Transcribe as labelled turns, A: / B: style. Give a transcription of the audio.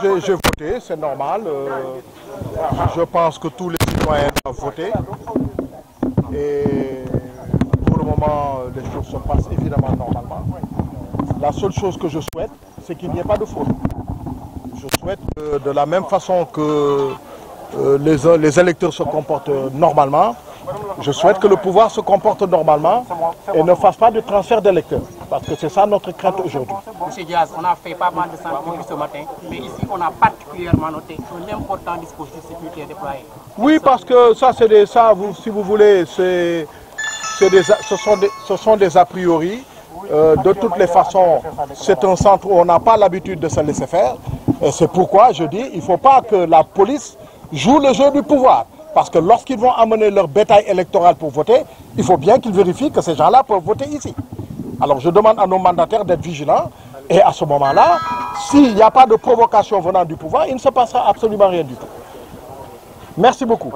A: J'ai voté, c'est normal. Je pense que tous les citoyens doivent voter. Et pour le moment, les choses se passent évidemment normalement. La seule chose que je souhaite, c'est qu'il n'y ait pas de fraude. Je souhaite que de la même façon que les électeurs se comportent normalement, je souhaite que le pouvoir se comporte normalement et ne fasse pas de transfert d'électeurs. Parce que c'est ça notre crainte aujourd'hui.
B: Monsieur Diaz, on a fait pas mal de centres depuis ce matin, mais ici on a particulièrement noté un important dispositif sécuritaire déployé.
A: Oui, parce que ça, si vous voulez, ce sont des a priori. De toutes les façons, c'est un centre où on n'a pas l'habitude de se laisser faire. Et c'est pourquoi je dis qu'il ne faut pas que la police joue le jeu du pouvoir. Parce que lorsqu'ils vont amener leur bétail électoral pour voter, il faut bien qu'ils vérifient que ces gens-là peuvent voter ici. Alors je demande à nos mandataires d'être vigilants. Et à ce moment-là, s'il n'y a pas de provocation venant du pouvoir, il ne se passera absolument rien du tout. Merci beaucoup.